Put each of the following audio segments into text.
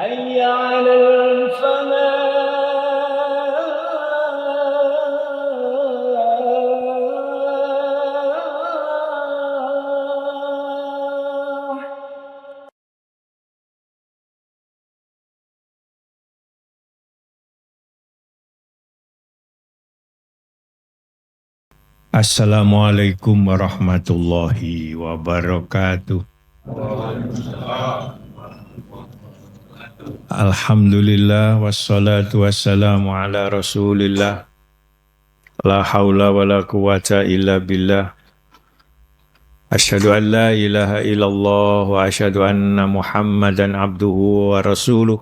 حي على الفلاح. Assalamualaikum warahmatullahi wabarakatuh. Alhamdulillah wassalatu wassalamu ala rasulillah. La hawla wa la quwata illa billah. Asyhadu an la ilaha illallah wa asyhadu anna muhammadan abduhu wa rasuluh.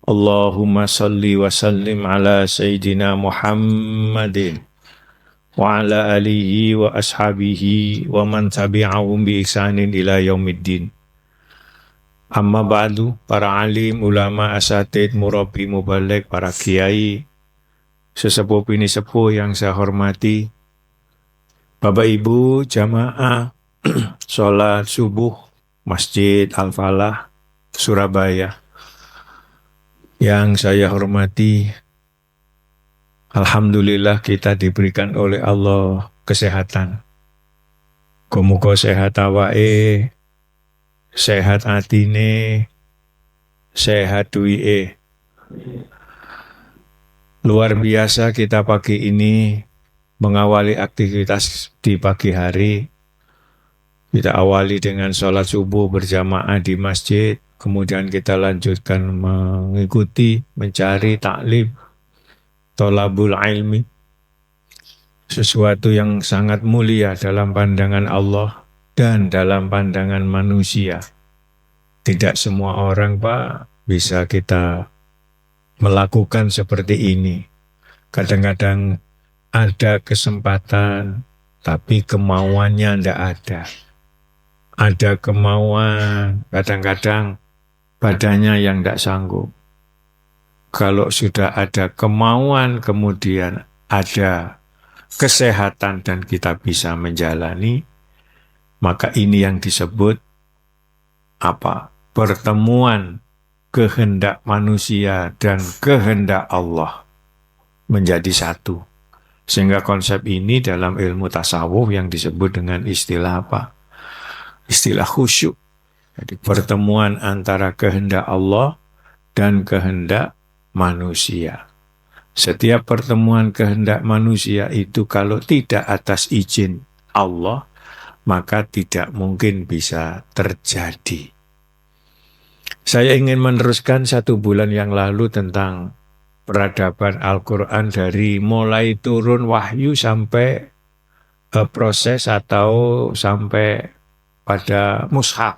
Allahumma salli wa sallim ala sayyidina Muhammadin wa ala alihi wa ashabihi wa man tabi'ahum bi ihsanin ila yaumiddin. Amma ba'du, para alim, ulama, asatid, murabi, mubalik, para kiai, sesepuh bini sepuh yang saya hormati, Bapak Ibu jamaah sholat subuh Masjid Al-Falah Surabaya yang saya hormati. Alhamdulillah kita diberikan oleh Allah kesehatan. Muga sehat awake, sehat atine, sehat duwike. Luar biasa kita pagi ini mengawali aktivitas di pagi hari. Kita awali dengan sholat subuh berjamaah di masjid, kemudian kita lanjutkan mengikuti, mencari taklim, tolabul ilmi, sesuatu yang sangat mulia dalam pandangan Allah dan dalam pandangan manusia. Tidak semua orang, Pak, bisa kita melakukan seperti ini. Kadang-kadang ada kesempatan, tapi kemauannya tidak ada. Ada kemauan, kadang-kadang badannya yang tidak sanggup. Kalau sudah ada kemauan, kemudian ada kesehatan dan kita bisa menjalani, maka ini yang disebut apa? Pertemuan kehendak manusia dan kehendak Allah menjadi satu. Sehingga konsep ini dalam ilmu tasawuf yang disebut dengan istilah apa? Istilah khusyuk. Jadi pertemuan antara kehendak Allah dan kehendak manusia. Setiap pertemuan kehendak manusia itu kalau tidak atas izin Allah, maka tidak mungkin bisa terjadi. Saya ingin meneruskan 1 bulan yang lalu tentang peradaban Al-Quran dari mulai turun wahyu sampai proses atau sampai pada mushaf.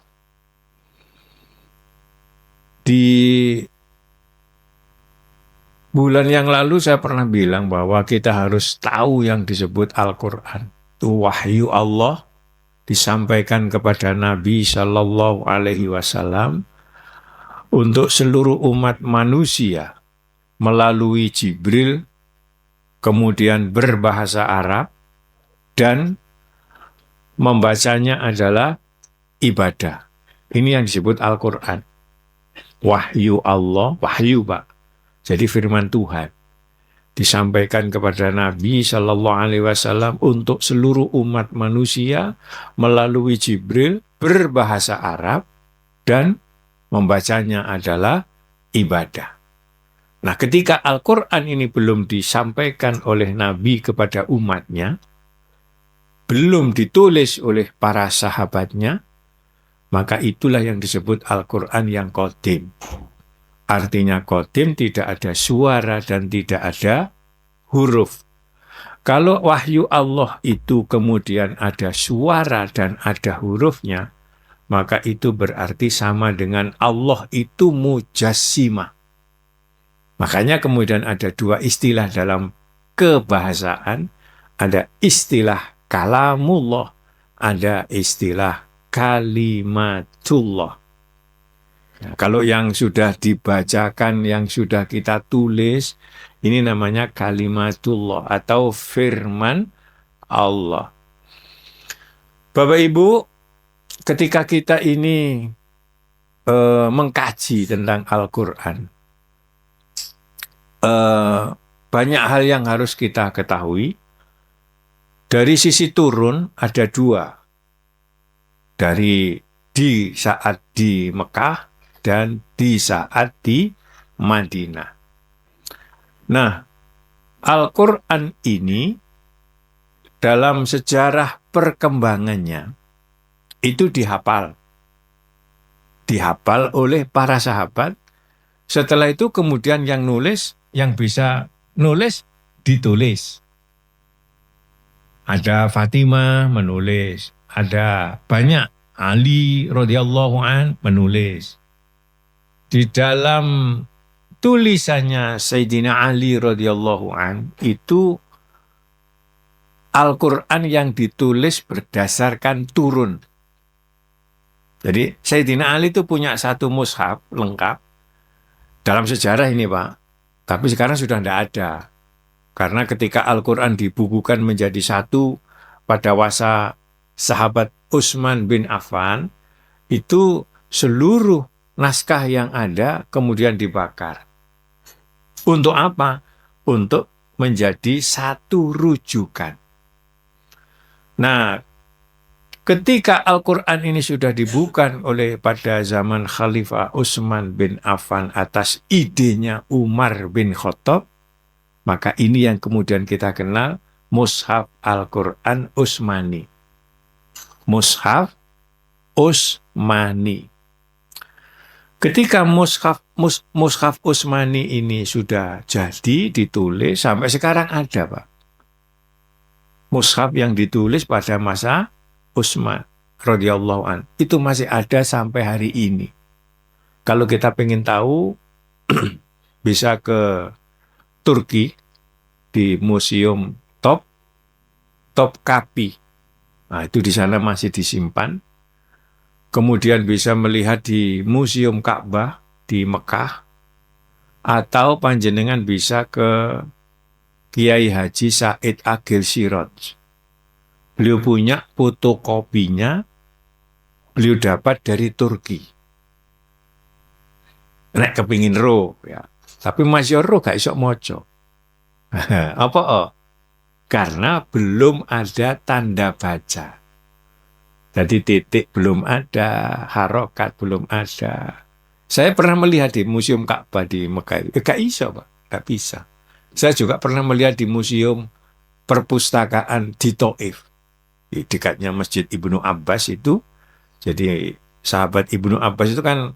Di bulan yang lalu saya pernah bilang bahwa kita harus tahu yang disebut Al-Quran. Itu wahyu Allah disampaikan kepada Nabi Shallallahu Alaihi Wasallam untuk seluruh umat manusia melalui Jibril, kemudian berbahasa Arab, dan membacanya adalah ibadah. Ini yang disebut Al-Quran. Wahyu Allah, wahyu Pak. Jadi firman Tuhan. Disampaikan kepada Nabi Shallallahu Alaihi Wasallam untuk seluruh umat manusia melalui Jibril, berbahasa Arab, dan membacanya adalah ibadah. Nah, ketika Al-Quran ini belum disampaikan oleh Nabi kepada umatnya, belum ditulis oleh para sahabatnya, maka itulah yang disebut Al-Quran yang qadim. Artinya qadim tidak ada suara dan tidak ada huruf. Kalau wahyu Allah itu kemudian ada suara dan ada hurufnya, maka itu berarti sama dengan Allah itu mujassimah. Makanya kemudian ada 2 istilah dalam kebahasaan, ada istilah kalamullah, ada istilah kalimatullah. Nah, kalau yang sudah dibacakan, yang sudah kita tulis, ini namanya kalimatullah atau firman Allah. Bapak Ibu, ketika kita ini mengkaji tentang Al-Quran, banyak hal yang harus kita ketahui. Dari sisi turun ada dua, dari di saat di Mekah dan di saat di Madinah. Nah, Al-Quran ini dalam sejarah perkembangannya itu dihafal oleh para sahabat. Setelah itu kemudian yang nulis, yang bisa nulis ditulis. Ada Fatimah menulis, ada banyak, Ali radhiyallahu an menulis. Di dalam tulisannya Sayyidina Ali radhiyallahu an itu Al-Quran yang ditulis berdasarkan turun. Jadi Sayyidina Ali itu punya satu mushaf lengkap dalam sejarah ini Pak, tapi sekarang sudah tidak ada. Karena ketika Al-Quran dibukukan menjadi satu pada masa sahabat Utsman bin Affan, itu seluruh naskah yang ada kemudian dibakar. Untuk apa? Untuk menjadi satu rujukan. Nah, ketika Al-Quran ini sudah dibuka oleh pada zaman Khalifah Utsman bin Affan atas idenya Umar bin Khattab, maka ini yang kemudian kita kenal Mushaf Al-Quran Utsmani. Mushaf Utsmani. Ketika Mushaf Utsmani ini sudah jadi ditulis, sampai sekarang ada Pak. Mushaf yang ditulis pada masa Utsman radhiyallahu an itu masih ada sampai hari ini. Kalau kita pengen tahu bisa ke Turki di Museum Topkapi. Nah, itu di sana masih disimpan. Kemudian bisa melihat di Museum Ka'bah di Mekah, atau panjenengan bisa ke Kiai Haji Said Agil Siraj. Beliau punya fotokopinya, beliau dapat dari Turki. Nek kepingin roh ya. Tapi masih roh gak iso moco. Apa? Karena belum ada tanda baca. Jadi titik belum ada, harokat belum ada. Saya pernah melihat di Museum Ka'bah di Mekah. Gak iso Pak, gak bisa. Saya juga pernah melihat di Museum Perpustakaan di Taif. Di dekatnya Masjid Ibnu Abbas itu. Jadi sahabat Ibnu Abbas itu kan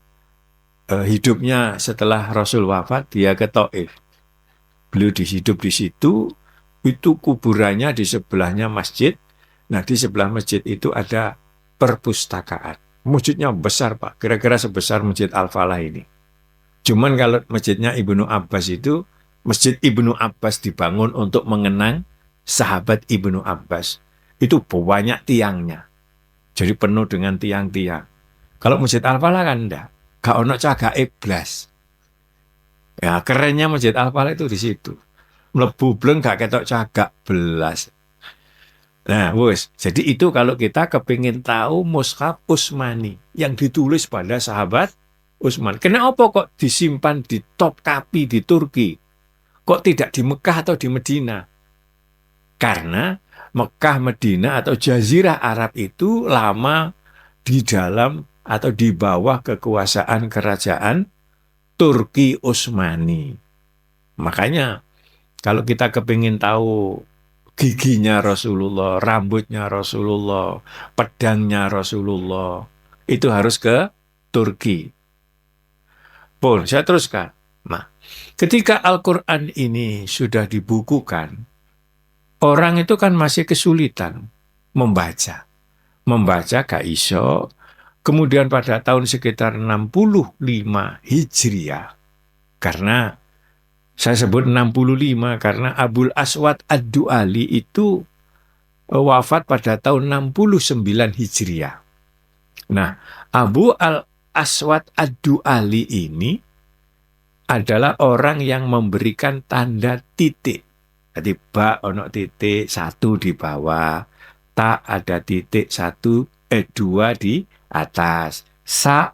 hidupnya setelah Rasul wafat, dia ke Taif. Beliau hidup di situ, itu kuburannya di sebelahnya masjid. Nah, di sebelah masjid itu ada perpustakaan. Masjidnya besar Pak, kira-kira sebesar Masjid Al-Falah ini. Cuman kalau masjidnya Ibnu Abbas itu, Masjid Ibnu Abbas dibangun untuk mengenang sahabat Ibnu Abbas. Itu banyak tiangnya. Jadi penuh dengan tiang-tiang. Kalau Masjid Al-Falah kan enggak. Gak ono cagake blas. Ya, kerennya Masjid Al-Falah itu di situ. Mlebu bleng gak ketok cagak belas. Nah, wes. Jadi itu kalau kita kepingin tahu Mushaf Utsmani yang ditulis pada sahabat Utsman. Kenapa kok disimpan di Topkapi di Turki? Kok tidak di Mekah atau di Medina? Karena Mekah, Medina atau Jazirah Arab itu lama di dalam atau di bawah kekuasaan kerajaan Turki Utsmani. Makanya kalau kita kepingin tahu giginya Rasulullah, rambutnya Rasulullah, pedangnya Rasulullah, itu harus ke Turki. Pun, saya teruskan. Nah, ketika Al-Quran ini sudah dibukukan, orang itu kan masih kesulitan membaca. Membaca gak iso. Kemudian pada tahun sekitar 65 Hijriah, karena saya sebut 65 karena Abul Aswad Ad-Du'ali itu wafat pada tahun 69 Hijriah. Nah, Abu Al-Aswad Ad-Du'ali ini adalah orang yang memberikan tanda titik. Jadi ba ono titik satu di bawah, ta ada titik satu, dua di atas, sa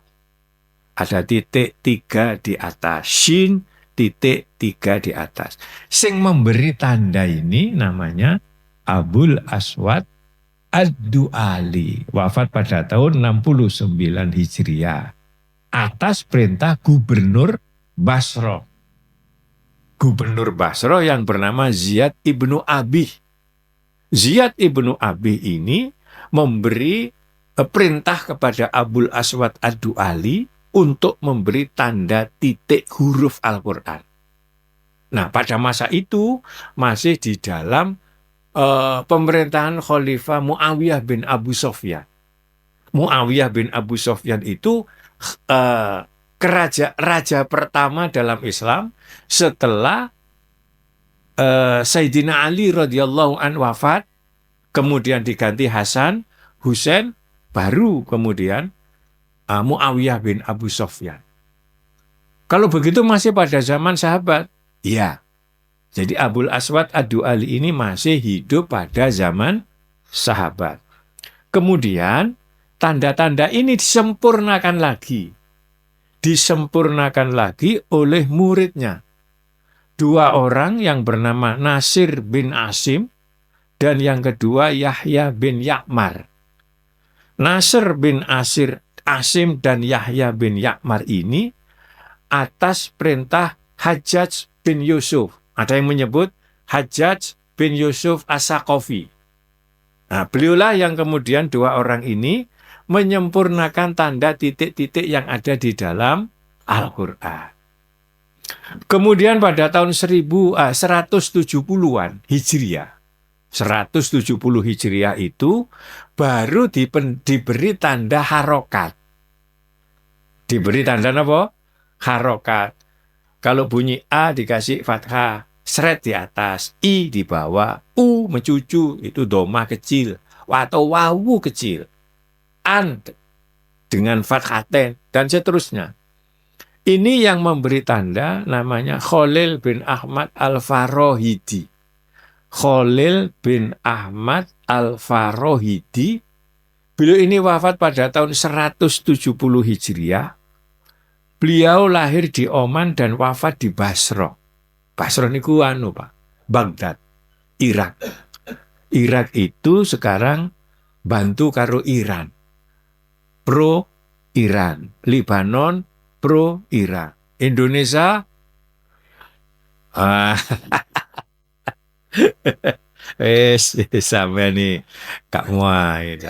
Ada titik 3 di atas. Shin titik 3 di atas. Sing memberi tanda ini namanya Abul Aswad Ad-Du'ali. Wafat pada tahun 69 Hijriah. Atas perintah Gubernur Basra. Gubernur Basra yang bernama Ziyad ibnu Abi. Ziyad ibnu Abi ini memberi perintah kepada Abul Aswad Ad-Du'ali untuk memberi tanda titik huruf Al-Quran. Nah, pada masa itu masih di dalam pemerintahan Khalifah Muawiyah bin Abu Sufyan. Muawiyah bin Abu Sufyan itu raja pertama dalam Islam setelah Sayyidina Ali radhiyallahu an wafat, kemudian diganti Hasan, Husain, baru kemudian Muawiyah bin Abu Sufyan. Kalau begitu masih pada zaman sahabat? Iya. Jadi Abul Aswad Ad-Du'ali ini masih hidup pada zaman sahabat. Kemudian tanda-tanda ini disempurnakan lagi. Disempurnakan lagi oleh muridnya. 2 orang yang bernama Nasir bin Asim dan yang kedua Yahya bin Ya'mar. Nasir bin Asim dan Yahya bin Ya'mar ini atas perintah Hajjaj bin Yusuf. Ada yang menyebut Hajjaj bin Yusuf As-Saqafi. Nah, beliaulah yang kemudian 2 orang ini menyempurnakan tanda titik-titik yang ada di dalam Al-Quran. Kemudian pada tahun 170-an Hijriah, 170 Hijriah itu baru diberi tanda harokat. Diberi tanda apa? Harokat. Kalau bunyi A dikasih fathah, seret di atas, I di bawah, U mencucu, itu doma kecil, atau wawu kecil, an dengan fathaten, dan seterusnya. Ini yang memberi tanda namanya Khalil bin Ahmad Al-Farahidi. Khalil bin Ahmad Al-Farahidi, beliau ini wafat pada tahun 170 Hijriah. Beliau lahir di Oman dan wafat di Basra. Basra niku Pak, Baghdad, Irak. Irak itu sekarang bantu karo Iran. Pro Iran, Libanon pro Iran. Indonesia sampai nih Kak Muai.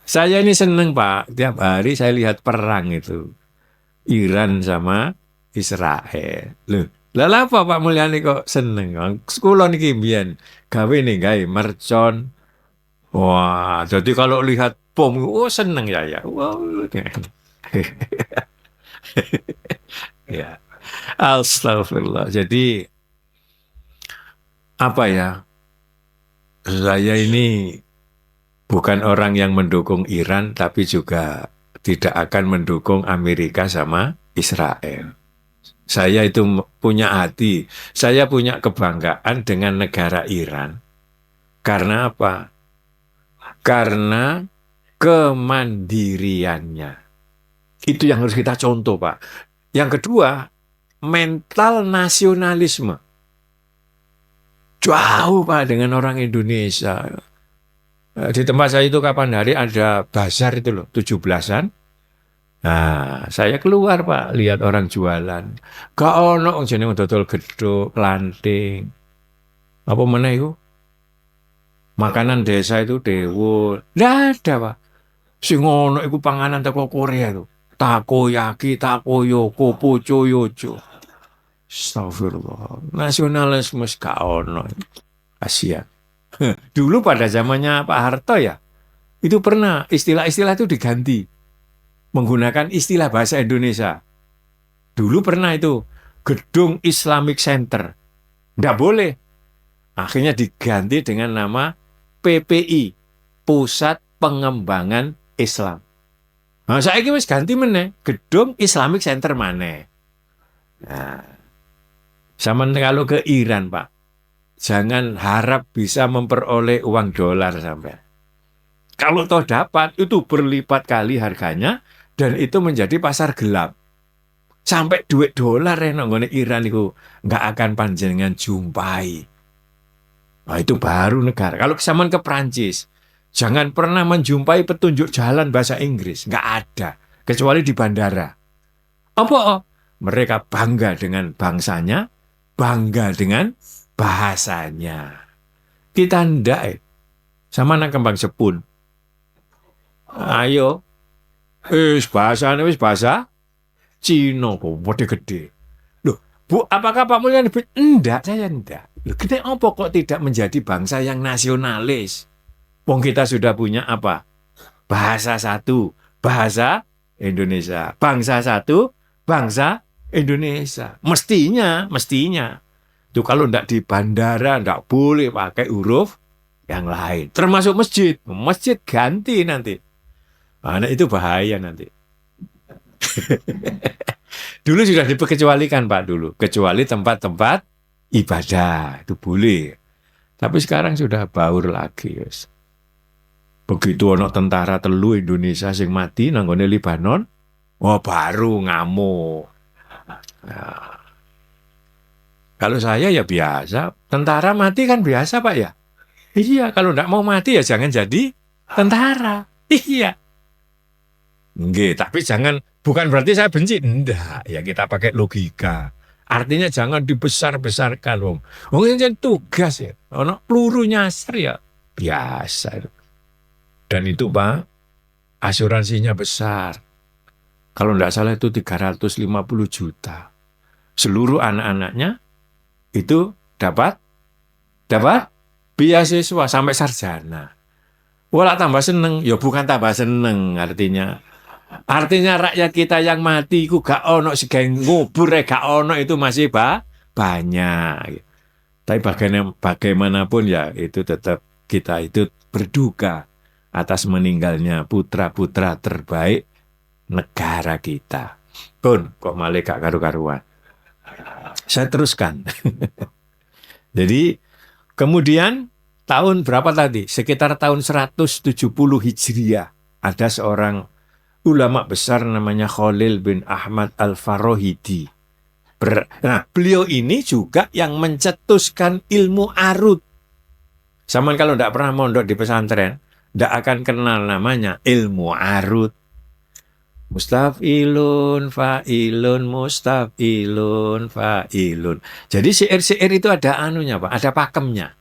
Saya ini seneng Pak, tiap hari saya lihat perang itu. Iran sama Israel. Loh, lah apa Pak Mulyani kok seneng? Sekolah niki mbiyen gawe nih gawe mercon. Wah, jadi kalau lihat bom, seneng ya. Wow. Ya. Astagfirullah. Jadi apa ya? Saya ini bukan orang yang mendukung Iran, tapi juga tidak akan mendukung Amerika sama Israel. Saya itu punya hati, saya punya kebanggaan dengan negara Iran. Karena apa? Karena kemandiriannya. Itu yang harus kita contoh, Pak. Yang kedua, mental nasionalisme. Jauh, Pak, dengan orang Indonesia. Di tempat saya itu kapan hari ada bazar itu loh, 17-an. Nah, saya keluar Pak, lihat orang jualan. Gak ono jeneng dodol gedhog, lanting. Apa meneh iku? Makanan desa itu dewul. Nggak ada Pak. Sing ono iku panganan teko Korea itu. Takoyaki, takoyoko, pocoyoco. Astagfirullah. Nasionalisme gak ono. Kasihan. Dulu pada zamannya Pak Harto ya, itu pernah istilah-istilah itu diganti. Menggunakan istilah bahasa Indonesia. Dulu pernah itu, Gedung Islamic Center. Nggak boleh. Akhirnya diganti dengan nama PPI, Pusat Pengembangan Islam. Nah, saya ini wis ganti meneh, Gedung Islamic Center maneh. Nah, sama kalau ke Iran Pak, jangan harap bisa memperoleh uang dolar sampai. Kalau toh dapat, itu berlipat kali harganya Dan itu menjadi pasar gelap. Sampai duit dolar yang nggone Iran itu nggak akan panjenengan jumpai. Nah, itu baru negara. Kalau kesamaan ke Prancis, jangan pernah menjumpai petunjuk jalan bahasa Inggris. Nggak ada. Kecuali di bandara. Apa? Mereka bangga dengan bangsanya, bangga dengan bahasanya. Kita ndak. Sama anak kembang sepun. Ayo. Wis bahasa Cina kok, gede. Loh, Bu, apakah Pak Mulyan? Enggak, saya enggak. Loh, kita apa kok tidak menjadi bangsa yang nasionalis? Wong kita sudah punya apa? Bahasa satu, bahasa Indonesia. Bangsa satu, bangsa Indonesia. Mestinya. Tuh kalau enggak di bandara, enggak boleh pakai huruf yang lain. Termasuk masjid. Masjid ganti nanti. Nah, itu bahaya nanti. Dulu sudah diperkecualikan Pak dulu. Kecuali tempat-tempat ibadah. Itu boleh. Tapi sekarang sudah baur lagi. Yes. Begitu ono tentara telu Indonesia sing mati nanggone Libanon, oh baru ngamuk. Nah, kalau saya ya biasa. Tentara mati kan biasa Pak ya? Iya, kalau enggak mau mati ya jangan jadi tentara. Iya. Nggih, tapi jangan, bukan berarti saya benci. Enggak, ya kita pakai logika. Artinya jangan dibesar-besarkan, Wong. Wong ini tugas ya. Ono peluru nyasar ya biasa. Dan itu Pak, asuransinya besar. Kalau enggak salah itu 350 juta. Seluruh anak-anaknya itu dapat beasiswa sampai sarjana. Walah tambah seneng, ya bukan tambah seneng artinya. Artinya rakyat kita yang mati ku gak ono sing ngubur gak ono itu masih banyak. Tapi bagaimanapun ya itu tetap kita itu berduka atas meninggalnya putra-putra terbaik negara kita. Pun kok malah gak karu-karuan. Saya teruskan. Jadi kemudian tahun berapa tadi? Sekitar tahun 170 Hijriah ada seorang ulama besar namanya Khalil bin Ahmad Al-Farahidi. Nah, beliau ini juga yang mencetuskan ilmu arut. Sama kalau tidak pernah mondok di pesantren, tidak akan kenal namanya ilmu arut. Mustafilun, fa'ilun, mustafilun, fa'ilun. Jadi syair-syair itu ada anunya Pak, ada pakemnya.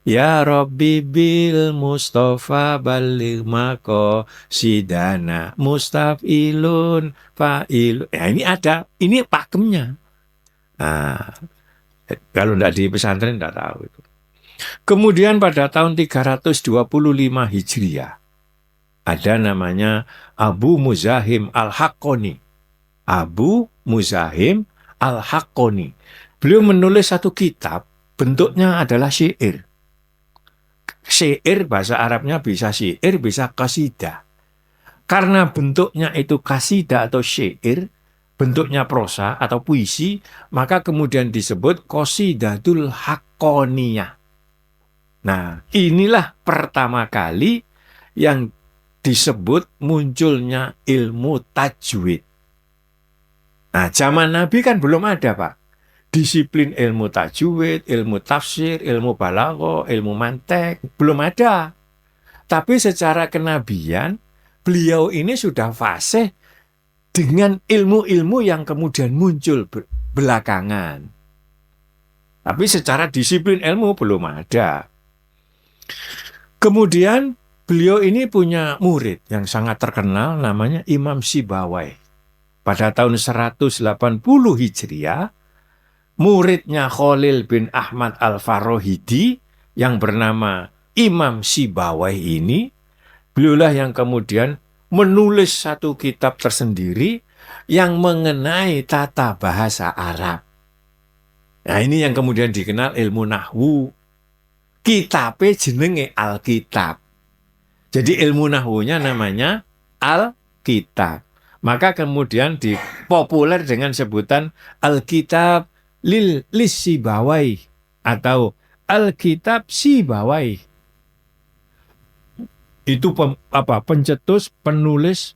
Ya Rabbi bil Mustafa baligh maqasidana mustafilun fa'ilun. Ya ini ada, ini pakemnya. Nah, kalau tidak di pesantren tidak tahu itu. Kemudian pada tahun 325 Hijriah ada namanya Abu Muzahim Al-Haqqani. Abu Muzahim Al-Haqqani. Beliau menulis satu kitab, bentuknya adalah syair. Syair bahasa Arabnya bisa syair, bisa qasidah. Karena bentuknya itu qasidah atau syair, bentuknya prosa atau puisi, maka kemudian disebut Qasidatul Haqqaniyah. Nah, inilah pertama kali yang disebut munculnya ilmu tajwid. Nah, zaman Nabi kan belum ada, Pak. Disiplin ilmu tajwid, ilmu tafsir, ilmu balaghah, ilmu mantek, belum ada. Tapi secara kenabian, beliau ini sudah fasih dengan ilmu-ilmu yang kemudian muncul belakangan. Tapi secara disiplin ilmu belum ada. Kemudian beliau ini punya murid yang sangat terkenal namanya Imam Sibawai. Pada tahun 180 Hijriah, muridnya Khalil bin Ahmad Al-Farahidi yang bernama Imam Sibawai ini, beliaulah yang kemudian menulis satu kitab tersendiri yang mengenai tata bahasa Arab. Nah, ini yang kemudian dikenal ilmu nahwu. Kitabnya jenenge Alkitab. Jadi ilmu nahwunya namanya Alkitab. Maka kemudian dipopuler dengan sebutan Alkitab Lis Sibawai atau Alkitab Sibawai. Itu pencetus, penulis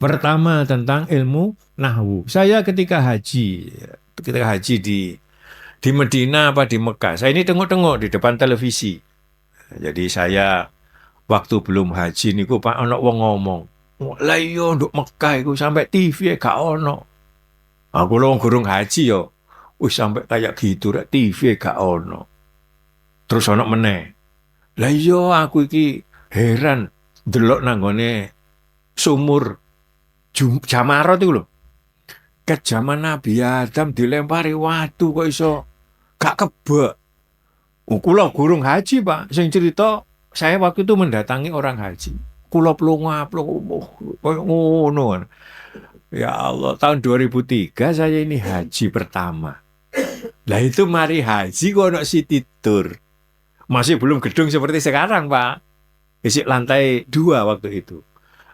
Pertama tentang ilmu nahwu. Saya ketika haji di Medina apa di Mekah, saya ini tengok-tengok di depan televisi. Jadi saya waktu belum haji niku Pak ono wong ngomong, "Lah iya nduk Mekah iku sampai TV gak ono." Aku lho gurung haji yo. Wis sampai kayak gitu rek TV gak ono. Terus ono meneh. Lah iya aku iki heran delok nanggone sumur Jamarot itu lho. Ke zaman Nabi Adam dilempari watu kok iso gak kebek. Kula gurung haji, Pak. Sing cerita saya waktu itu mendatangi orang haji. Kula plonga-plonga koyo ngono. Ya Allah, tahun 2003 saya ini haji pertama. Lah itu mari haji kok ono city tour. Masih belum gedung seperti sekarang, Pak. Isi lantai 2 waktu itu.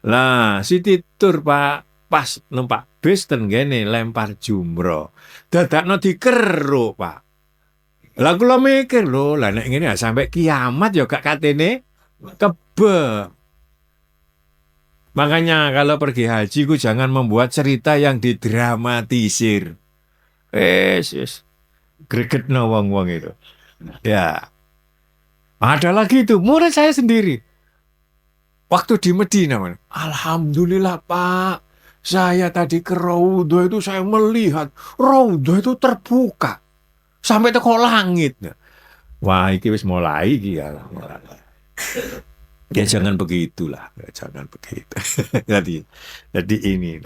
Lah, city tour, Pak. Pas numpak bis ten gene lempar jumroh. Dadakno dikeruk, Pak. Lah kula mikir lho, lah nek ngene sampai kiamat ya gak katene kebek. Makanya kalau pergi haji ku jangan membuat cerita yang didramatisir. Yes. Gregetno wong-wong itu. Ya. Ada lagi itu, murid saya sendiri. Waktu di Medina, alhamdulillah Pak, saya tadi ke Raudhah itu saya melihat Raudhah itu terbuka sampai teko langit. Wah, iki wis mulai iki ya. Ya jangan begitulah, jangan begitu. jadi ini,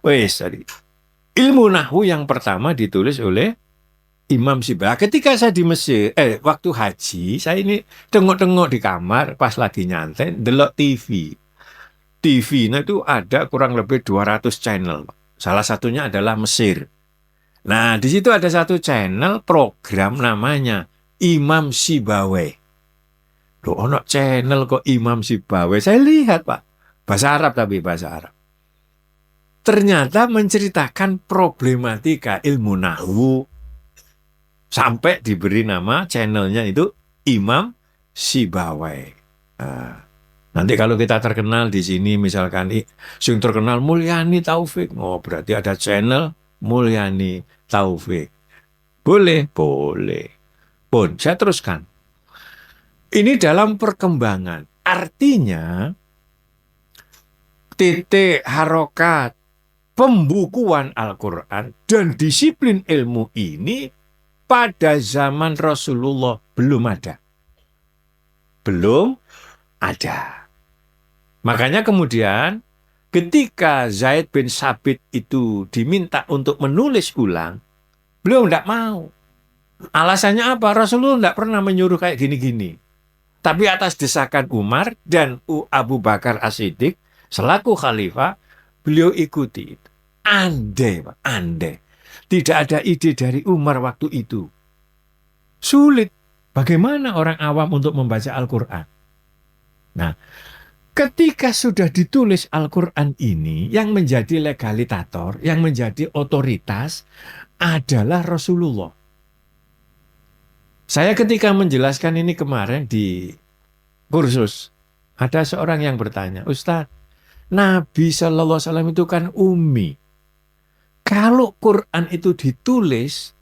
wis tadi ilmu nahwu yang pertama ditulis oleh Imam Sibawayh. Ketika saya di Mesir, waktu haji, saya ini tengok-tengok di kamar pas lagi nyantai, delok TV. TV-nya itu ada kurang lebih 200 channel. Salah satunya adalah Mesir. Nah, di situ ada satu channel program namanya Imam Sibawayh. Loh, ono channel kok Imam Sibawayh. Saya lihat, Pak. Bahasa Arab tapi bahasa Arab. Ternyata menceritakan problematika ilmu nahwu. Sampai diberi nama channelnya itu Imam Sibawayh. Nanti kalau kita terkenal di sini misalkan sing terkenal Mulyani Taufik, berarti ada channel Mulyani Taufik. Boleh. Pun saya teruskan. Ini dalam perkembangan. Artinya titik harokat pembukuan Al-Quran dan disiplin ilmu ini pada zaman Rasulullah belum ada. Makanya kemudian ketika Zaid bin Sabit itu diminta untuk menulis ulang, beliau tidak mau. Alasannya apa? Rasulullah tidak pernah menyuruh kayak gini-gini. Tapi atas desakan Umar dan Abu Bakar As-Siddiq selaku khalifah, beliau ikuti itu. Andai. Tidak ada ide dari Umar waktu itu. Sulit. Bagaimana orang awam untuk membaca Al-Quran? Nah, ketika sudah ditulis Al-Quran ini, yang menjadi legalitator, yang menjadi otoritas adalah Rasulullah. Saya ketika menjelaskan ini kemarin di kursus, ada seorang yang bertanya, Ustaz, Nabi Shallallahu Alaihi Wasallam itu kan ummi. Kalau Quran itu ditulis,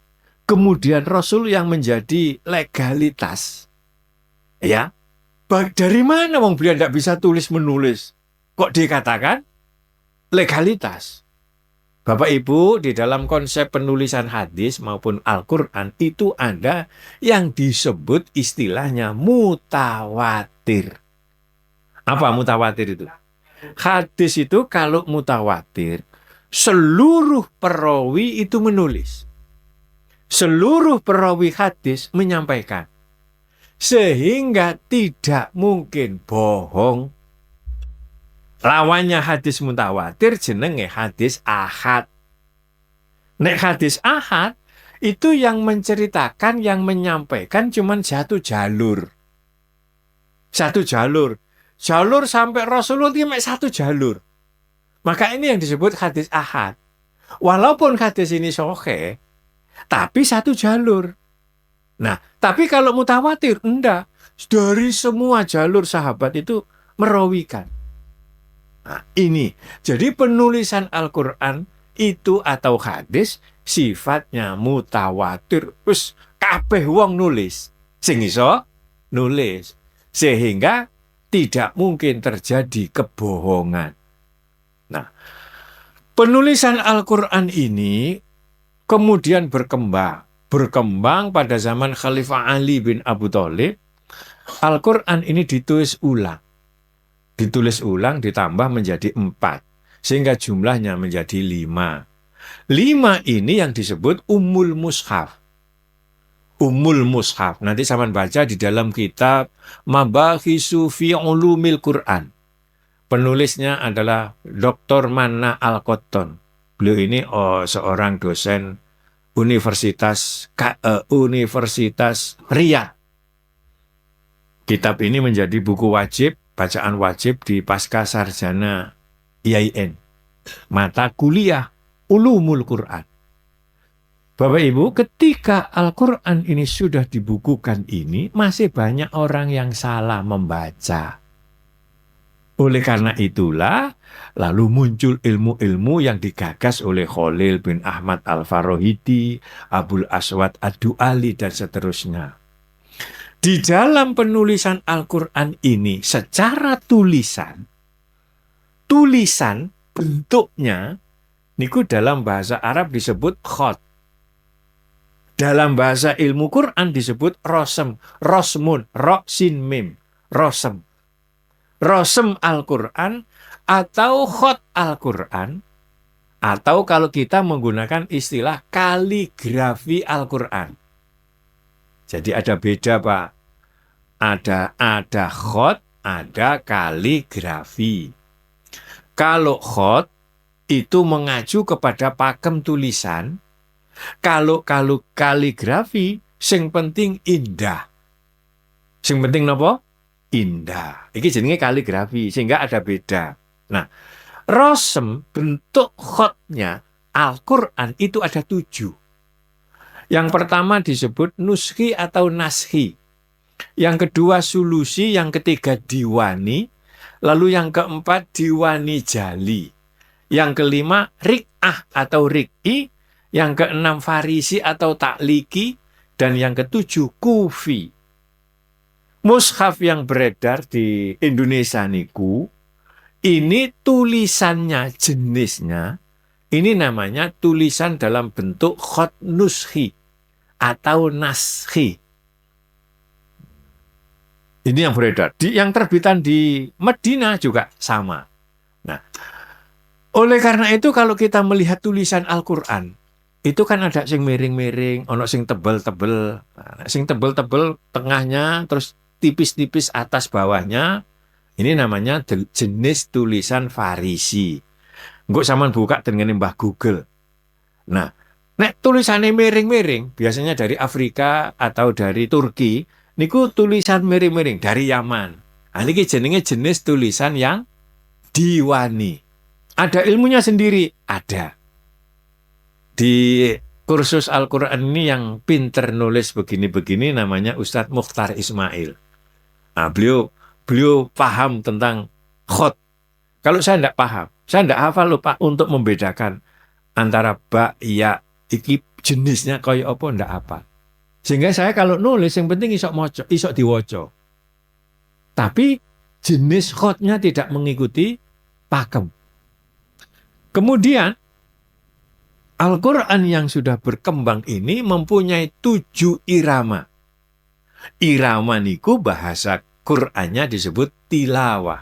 kemudian Rasul yang menjadi legalitas, ya, dari mana wong beliau tidak bisa tulis menulis? Kok dikatakan legalitas? Bapak Ibu, di dalam konsep penulisan hadis maupun Al-Quran itu ada yang disebut istilahnya mutawatir. Apa mutawatir itu? Hadis itu kalau mutawatir, seluruh perawi itu menulis. Seluruh perawi hadis menyampaikan. Sehingga tidak mungkin bohong. Lawannya hadis mutawatir jenenge hadis ahad. Nek hadis ahad itu yang menceritakan, yang menyampaikan cuman satu jalur. Satu jalur. Jalur sampai Rasulullah itu satu jalur. Maka ini yang disebut hadis ahad. Walaupun hadis ini sahih, tapi satu jalur. Nah, tapi kalau mutawatir, enggak. Dari semua jalur sahabat itu merawikan. Nah, ini. Jadi penulisan Al-Quran itu atau hadis sifatnya mutawatir. Terus kabeh wong nulis. Sing iso nulis. Sehingga tidak mungkin terjadi kebohongan. Nah, penulisan Al-Quran ini kemudian berkembang. Berkembang pada zaman Khalifah Ali bin Abu Thalib. Al-Quran ini ditulis ulang. Ditulis ulang ditambah menjadi 4. Sehingga jumlahnya menjadi 5. 5 ini yang disebut Ummul Mushaf. Ummul Mushaf. Nanti saya baca di dalam kitab Mabakhisu fi Ulumil Quran. Penulisnya adalah Dr. Manna Al-Qotton. Beliau ini seorang dosen Universitas Riyadh. Kitab ini menjadi buku wajib, bacaan wajib di pasca sarjana IAIN. Mata kuliah Ulumul Quran. Bapak Ibu, ketika Al-Quran ini sudah dibukukan ini, masih banyak orang yang salah membaca. Oleh karena itulah, lalu muncul ilmu-ilmu yang digagas oleh Khalil bin Ahmad Al-Farahidi, Abul Aswad Ad-Du'ali, dan seterusnya. Di dalam penulisan Al-Quran ini, secara tulisan bentuknya, niku dalam bahasa Arab disebut khot. Dalam bahasa ilmu Quran disebut rosem, rosmun, roksin mim, rosem. Rosem Al-Quran atau khot Al-Quran, atau kalau kita menggunakan istilah kaligrafi Al-Quran. Jadi ada beda, Pak. Ada khot, ada kaligrafi. Kalau khot itu mengacu kepada pakem tulisan. Kalau kaligrafi, sing penting indah. Sing penting napa? Indah. Iki jenenge kaligrafi, sehingga ada beda. Nah, rosem bentuk khotnya Al-Quran itu ada 7. Yang pertama disebut nuskhi atau naskhi. Yang kedua sulusi, yang ketiga diwani, lalu yang keempat diwani jali. Yang kelima rik'ah atau rik'i, yang keenam farisi atau takliki, dan yang ketujuh kufi. Mushaf yang beredar di Indonesia niku, ini tulisannya, jenisnya, ini namanya tulisan dalam bentuk khot nuskhi atau naskhi. Ini yang beredar. Yang terbitan di Medina juga sama. Nah, oleh karena itu kalau kita melihat tulisan Al-Quran, itu kan ada sing miring-miring, ono sing tebel-tebel. Nah, sing tebel-tebel tengahnya, terus tipis-tipis atas bawahnya, ini namanya jenis tulisan Farisi. Engko sampean buka dengan Mbah Google. Nah, nek tulisannya miring-miring, biasanya dari Afrika atau dari Turki, niku tulisan miring-miring dari Yaman. Nah, niki jenenge jenis tulisan yang diwani. Ada ilmunya sendiri, ada. Di kursus Al-Quran ini yang pinter nulis begini-begini namanya Ustadz Mukhtar Ismail. Nah, beliau paham tentang khot. Kalau saya tidak paham, saya tidak hafal loh Pak untuk membedakan antara ba, ya, iki jenisnya kaya apa, tidak apa. Sehingga saya kalau nulis yang penting isok diwoco. Tapi jenis khotnya tidak mengikuti pakem. Kemudian Al-Quran yang sudah berkembang ini mempunyai 7 irama. Irama niku bahasa Qur'annya disebut tilawah.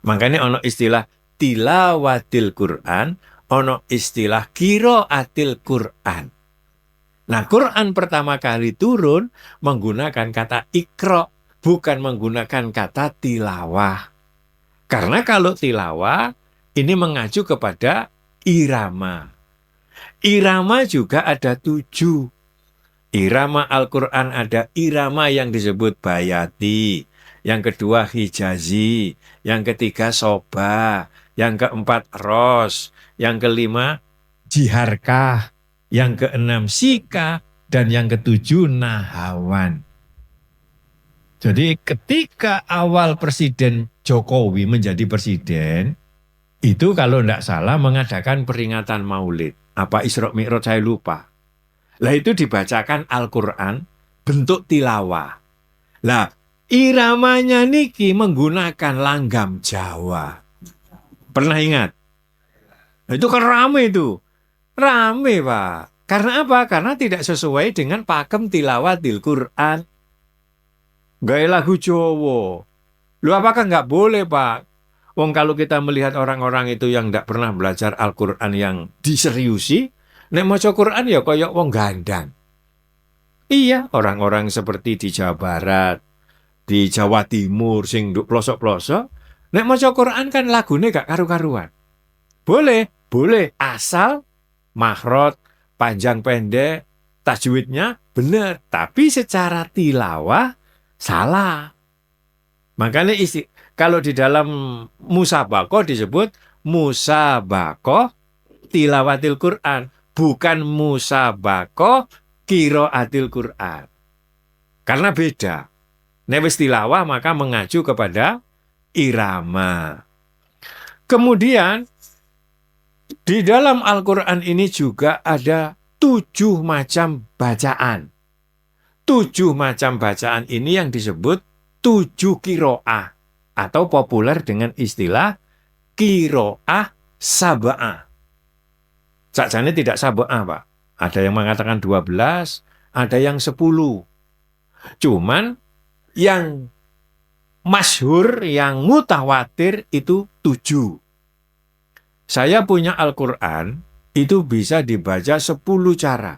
Makanya ono istilah tilawatil Qur'an, ono istilah qiraatil Qur'an. Nah, Qur'an pertama kali turun menggunakan kata iqra, bukan menggunakan kata tilawah. Karena kalau tilawah ini mengacu kepada irama. Irama juga ada 7. Irama Al-Quran ada irama yang disebut bayati, yang kedua hijazi, yang ketiga soba, yang keempat ros, yang kelima jiharkah, yang keenam sika, dan yang ketujuh nahawan. Jadi ketika awal Presiden Jokowi menjadi presiden, Itu kalau tidak salah mengadakan peringatan Maulid. Apa Isra Mi'raj saya lupa. Lah itu dibacakan Al-Quran bentuk tilawah. Lah iramanya niki menggunakan langgam Jawa. Pernah ingat? Itu kan rame itu. Rame Pak. Karena apa? Karena tidak sesuai dengan pakem tilawatil Quran. Gaya lagu Jawa. Lu apakah nggak boleh Pak? Wong kalau kita melihat orang-orang itu yang tidak pernah belajar Al-Quran yang diseriusi, nek maca Quran ya koyok wong gandang. Iya, orang-orang seperti di Jawa Barat, di Jawa Timur, sing nduk pelosok-pelosok, nek maca Quran kan lagune gak karu-karuan. Boleh, boleh, asal makhraj, panjang pendek, tajwidnya benar, tapi secara tilawah salah. Makanya kalau di dalam musabaqah disebut musabaqah tilawatil Quran, bukan musabaqah qiraatil Quran. Karena beda. Nek wis tilawah maka mengacu kepada irama. Kemudian di dalam Al-Quran ini juga ada 7 macam bacaan. 7 macam bacaan ini yang disebut 7 qiraah atau populer dengan istilah qiraah sab'ah. Sakjane tidak sab'ah, Pak. Ada yang mengatakan 12, ada yang 10. Cuman yang masyhur, yang mutawatir itu 7. Saya punya Al-Quran, itu bisa dibaca 10 cara.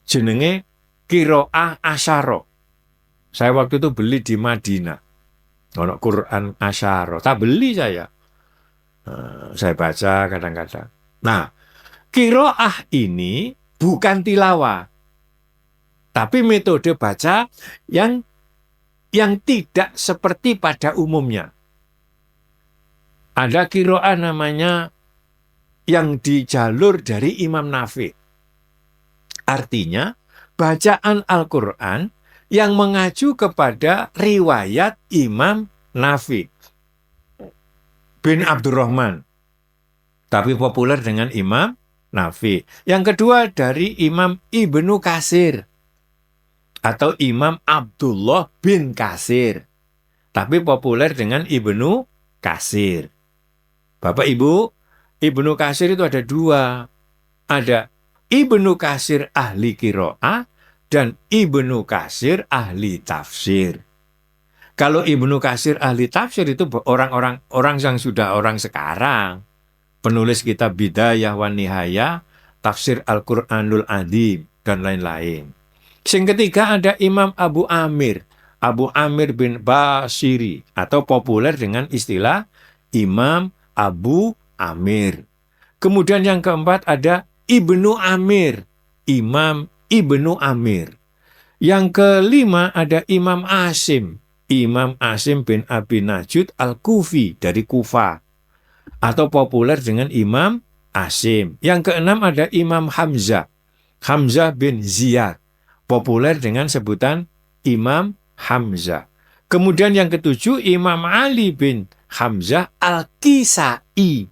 Jenenge qiraah asyara. Saya waktu itu beli di Madinah. Ono Quran asyara. Tak beli saya. Saya baca kadang-kadang. Nah, qiraah ini bukan tilawah. Tapi metode baca yang tidak seperti pada umumnya. Ada qiraah namanya yang dijalur dari Imam Nafi. Artinya, bacaan Al-Quran yang mengacu kepada riwayat Imam Nafi bin Abdurrahman. Tapi populer dengan Imam Nafi. Yang kedua dari Imam Ibnu Katsir atau Imam Abdullah bin Katsir. Tapi populer dengan Ibnu Katsir. Bapak Ibu, Ibnu Katsir itu ada 2. Ada Ibnu Katsir ahli qiraah dan Ibnu Katsir ahli tafsir. Kalau Ibnu Katsir ahli tafsir itu orang yang sudah orang sekarang. Penulis kitab Bidayah wan Nihayah, tafsir Al-Qur'anul Adzim, dan lain-lain. Yang ketiga ada Imam Abu Amir bin Basiri, atau populer dengan istilah Imam Abu Amir. Kemudian yang keempat ada Ibnu Amir, Imam Ibnu Amir. Yang kelima ada Imam Asim bin Abi Najud Al-Kufi dari Kufa, atau populer dengan Imam Asim. Yang keenam ada Imam Hamzah bin Ziyad, populer dengan sebutan Imam Hamzah. Kemudian yang ketujuh Imam Ali bin Hamzah Al-Kisai,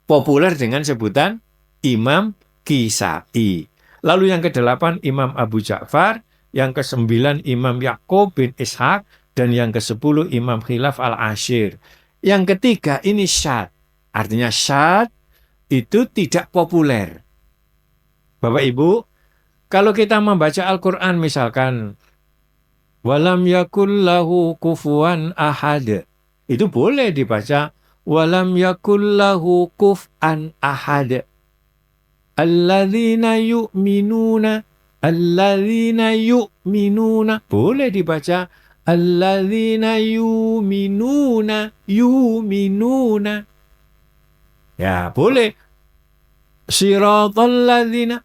populer dengan sebutan Imam Kisai. Lalu yang ke-8 Imam Abu Ja'far, yang ke-9 Imam Yaqub bin Ishaq, dan yang ke-10 Imam Khilaf al-Ashir. Yang ketiga ini syad. Artinya syad itu tidak populer. Bapak Ibu, kalau kita membaca Al-Quran misalkan walam yakul lahu kufuwan ahad, itu boleh dibaca walam yakul lahu kuf'an ahad. Alladzina yu'minuna boleh dibaca alladzina yu'minuna. Ya boleh. Siratal ladzina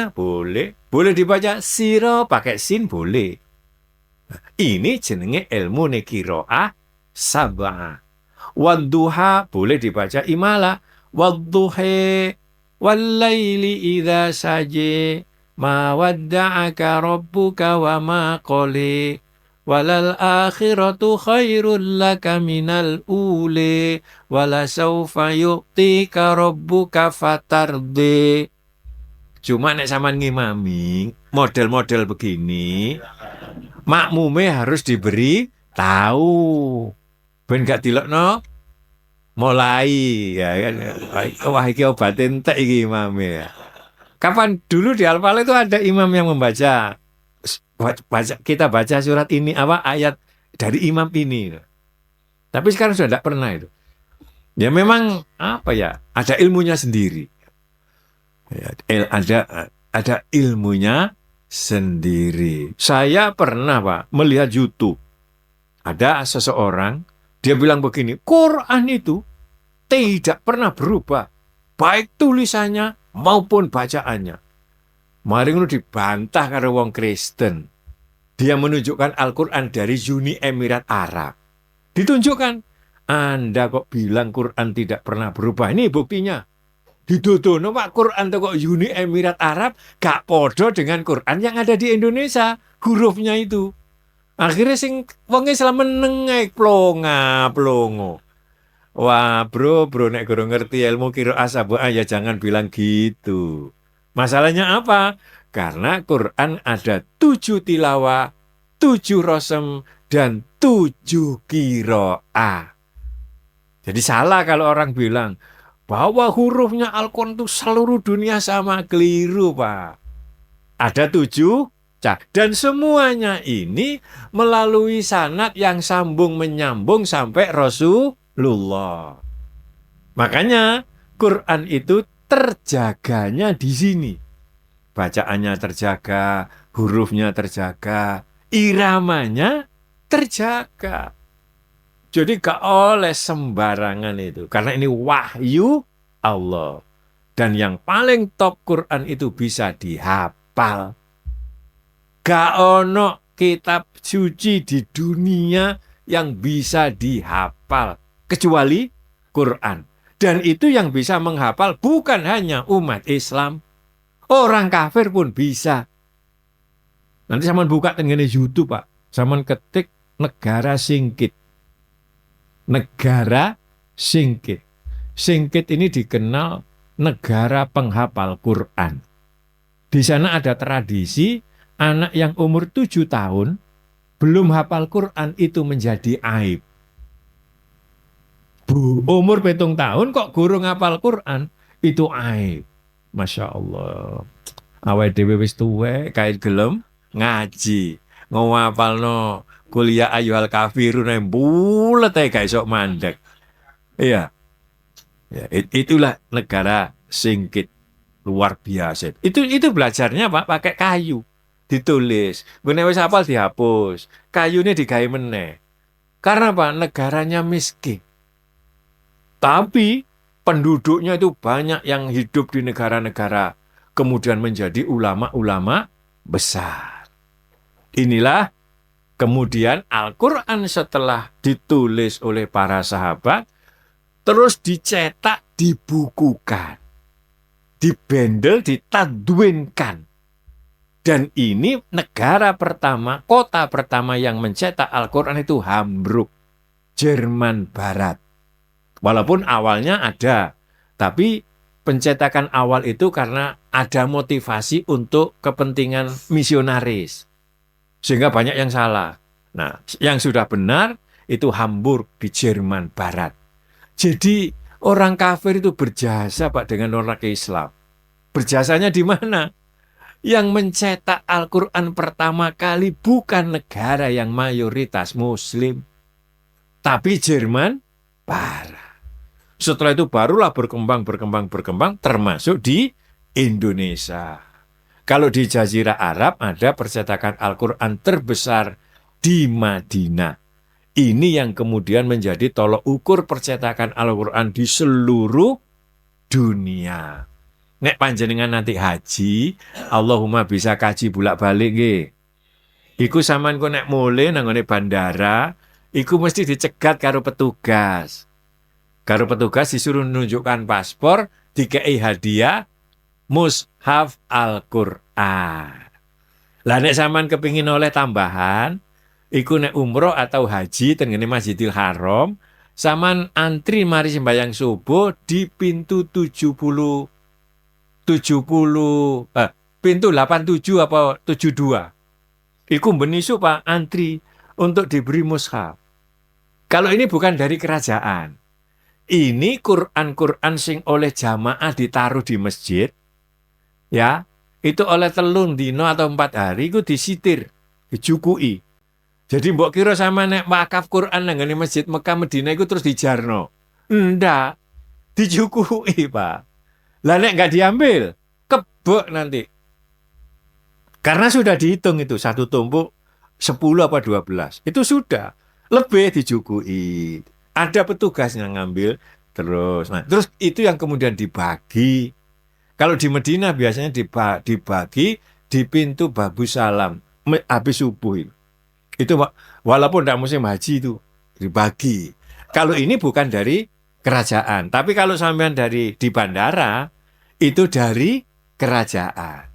boleh dibaca sira pakai sin boleh. Ini jenenge ilmu qiraah sab'ah. Wadduha boleh dibaca imala. Wadduhi wallaili idza saje ma wadda'aka rabbuka wa ma qali walal akhiratu khairul laka minal ule wala saufa yu'tika rabbuka fatardi. Cuma nek sampean ngimami model-model begini, makmume harus diberi tahu. Ben gak dilokno mulai ya kan. Wah iki obat entek iki imame ya. Kapan dulu di Al-Fal itu ada imam yang membaca kita baca surat ini ayat dari imam ini. Tapi sekarang sudah tidak pernah itu. Ya memang ada ilmunya sendiri. Ya, ada ilmunya sendiri. Saya pernah Pak melihat YouTube. Ada seseorang dia bilang begini, Quran itu tidak pernah berubah, baik tulisannya maupun bacaannya. Mari ngono dibantah karo wong Kristen. Dia menunjukkan Al-Quran dari Uni Emirat Arab. Ditunjukkan, Anda kok bilang Quran tidak pernah berubah. Ini buktinya. Didodono Pak Quran kok Uni Emirat Arab gak podo dengan Quran yang ada di Indonesia. Hurufnya itu. Akhirnya sing wong Islam meneng plongo. Wah bro nek guru ngerti ilmu qiraah sab'ah ya jangan bilang gitu. Masalahnya apa? Karena Quran ada 7 tilawah, 7 rosem, dan 7 qiraah. Jadi salah kalau orang bilang bahwa hurufnya Al-Quran itu seluruh dunia sama, keliru Pak. Ada 7 dan semuanya ini melalui sanad yang sambung menyambung sampai Rasulullah. Makanya Quran itu terjaganya di sini. Bacaannya terjaga, hurufnya terjaga, iramanya terjaga. Jadi gak oleh sembarangan itu. Karena ini wahyu Allah. Dan yang paling top Quran itu bisa dihafal. Gak ono kitab suci di dunia yang bisa dihafal kecuali Quran. Dan itu yang bisa menghafal bukan hanya umat Islam, orang kafir pun bisa. Nanti sampean buka tengene YouTube Pak, sampean ketik negara singkit. Negara singkit. Singkit ini dikenal negara penghafal Quran. Di sana ada tradisi anak yang umur 7 tahun belum hafal Quran itu menjadi aib. Umur 7 tahun kok guru ngapal Quran itu aib. Masya Allah. Awake dhewe wis tuwek kae gelem ngaji. Ngapalno kuliah ayyuhal kafirun bulet ae gak iso mandek. Iya. Ya, itulah negara singkit luar biasa. Itu belajarnya Pak pakai kayu. Ditulis, gue wis hafal dihapus, kayunya digawe meneh. Karena apa? Negaranya miskin. Tapi penduduknya itu banyak yang hidup di negara-negara, kemudian menjadi ulama-ulama besar. Inilah kemudian Al-Quran setelah ditulis oleh para sahabat, terus dicetak, dibukukan, dibendel, ditadwinkan. Dan ini negara pertama, kota pertama yang mencetak Al-Quran itu Hamburg, Jerman Barat. Walaupun awalnya ada, tapi pencetakan awal itu karena ada motivasi untuk kepentingan misionaris. Sehingga banyak yang salah. Nah, yang sudah benar itu Hamburg di Jerman Barat. Jadi orang kafir itu berjasa Pak dengan orang Islam. Berjasanya di mana? Yang mencetak Al-Quran pertama kali bukan negara yang mayoritas Muslim, tapi Jerman Barat. Setelah itu barulah berkembang, termasuk di Indonesia. Kalau di Jazirah Arab ada percetakan Al-Quran terbesar di Madinah. Ini yang kemudian menjadi tolok ukur percetakan Al-Quran di seluruh dunia. Nek panjenengan nanti haji, Allahumma bisa kaji bolak-balik nggih. Iku sampean kok nek mule nang ngene bandara, iku mesti dicegat karo petugas. Karo petugas disuruh menunjukkan paspor, dikei hadiah mushaf Al-Qur'an. Lah nek sampean kepingin oleh tambahan, Iku nek umroh atau haji ten ngene Masjidil Haram, saman antri mari sembahyang subuh di pintu 70 pintu 87 apa 72. Iku benisu Pak antri untuk diberi mushaf. Kalau ini bukan dari kerajaan. Ini Quran sing oleh jamaah ditaruh di masjid. Ya, itu oleh telung dino atau 4 hari itu disitir, dijukui. Jadi mbok kira sama nek wakaf Quran nang ngene Masjid Mekah Medina itu terus dijarno. Ndak, dijukui, Pak. Lah nek nggak diambil, kebok nanti. Karena sudah dihitung itu satu tumpuk 10 apa 12. Itu sudah lebih dijukui. Ada petugas yang ngambil terus. Nah, terus itu yang kemudian dibagi. Kalau di Medina biasanya dibagi di pintu Babu Salam habis subuh itu. Itu walaupun tidak musim haji itu dibagi. Kalau ini bukan dari kerajaan, tapi kalau sampean dari di bandara itu dari kerajaan.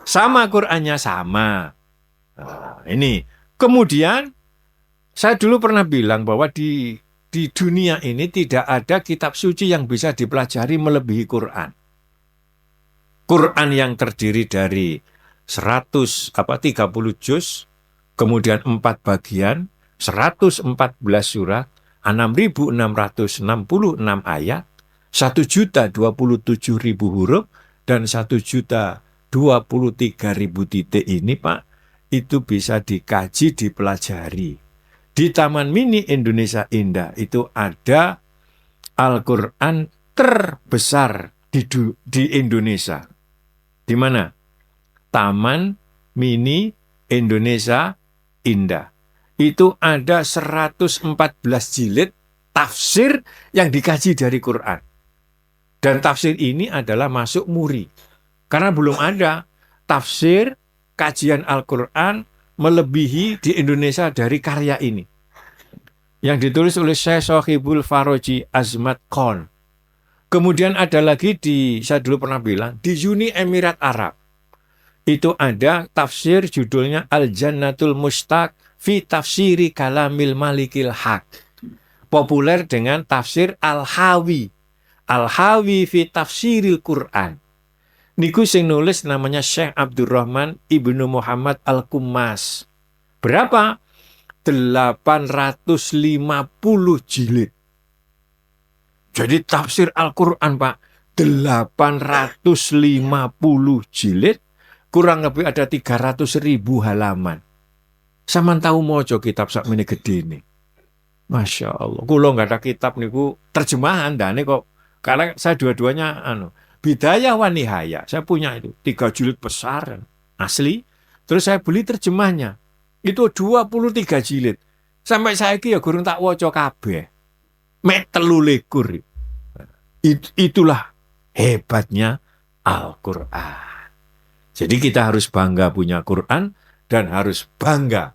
Sama Qur'annya sama. Nah, ini. Kemudian saya dulu pernah bilang bahwa di dunia ini tidak ada kitab suci yang bisa dipelajari melebihi Quran. Quran yang terdiri dari 30 juz, kemudian 4 bagian, 114 surat, 6.666 ayat, 1.027.000 huruf, dan 1.023.000 titik ini Pak, itu bisa dikaji, dipelajari. Di Taman Mini Indonesia Indah itu ada Al-Quran terbesar di Indonesia. Di mana? Taman Mini Indonesia Indah. Itu ada 114 jilid tafsir yang dikaji dari Quran. Dan tafsir ini adalah masuk muri. Karena belum ada tafsir kajian Al-Quran melebihi di Indonesia dari karya ini. Yang ditulis oleh Syekh Sohibul Faroji Azmat Khan. Kemudian ada lagi saya dulu pernah bilang, di Uni Emirat Arab. Itu ada tafsir judulnya Al-Jannatul Mustaq fi Tafsiri Kalamil Malikil Haq. Populer dengan tafsir Al-Hawi. Al-Hawi fi Tafsiril Quran. Niku sing nulis namanya Syekh Abdurrahman Ibnu Muhammad Al-Kummas. Berapa? 850 jilid. Jadi tafsir Al-Quran Pak, 850 jilid, kurang lebih ada 300.000 halaman. Saman tahu mojo kitab sak mene gede ini. Masya Allah. Kulo nggak ada kitab niku terjemahan dane kok. Karena saya dua-duanya Bidayah wa Nihayah. Saya punya itu 3 jilid besar asli. Terus saya beli terjemahnya. Itu 23 jilid. Sampai saiki ya gurung tak waca kabeh. Mek 23. Itulah hebatnya Al-Quran. Jadi kita harus bangga punya Quran dan harus bangga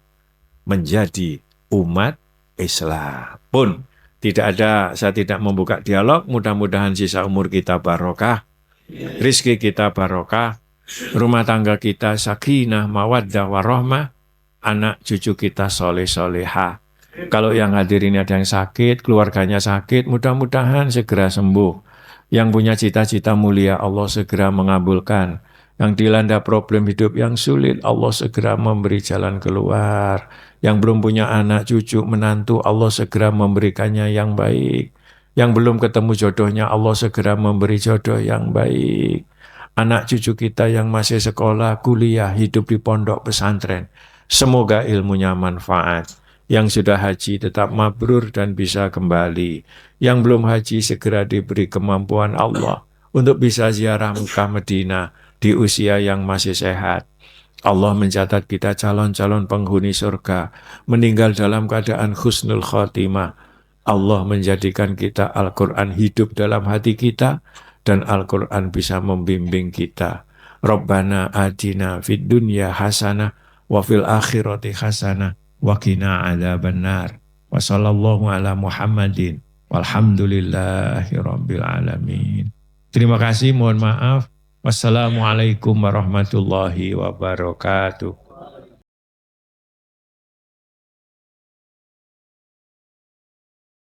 menjadi umat Islam. Pun saya tidak membuka dialog, mudah-mudahan sisa umur kita barokah, rizki kita barokah, rumah tangga kita sakinah, mawaddah, warahmah, anak cucu kita soleh-soleha. Kalau yang hadir ini ada yang sakit, keluarganya sakit, mudah-mudahan segera sembuh. Yang punya cita-cita mulia, Allah segera mengabulkan. Yang dilanda problem hidup yang sulit, Allah segera memberi jalan keluar. Yang belum punya anak, cucu, menantu, Allah segera memberikannya yang baik. Yang belum ketemu jodohnya, Allah segera memberi jodoh yang baik. Anak cucu kita yang masih sekolah, kuliah, hidup di pondok pesantren, semoga ilmunya manfaat. Yang sudah haji tetap mabrur dan bisa kembali. Yang belum haji segera diberi kemampuan Allah untuk bisa ziarah Mekah Medina di usia yang masih sehat. Allah mencatat kita calon-calon penghuni surga, meninggal dalam keadaan husnul khotimah. Allah menjadikan kita Al-Quran hidup dalam hati kita, dan Al-Quran bisa membimbing kita. Rabbana atina fid dunya hasanah wa fil akhirati hasanah wa qina adzabannar. Wa sallallahu ala Muhammadin walhamdulillahi rabbil alamin. Terima kasih, mohon maaf. Wassalamualaikum warahmatullahi wabarakatuh.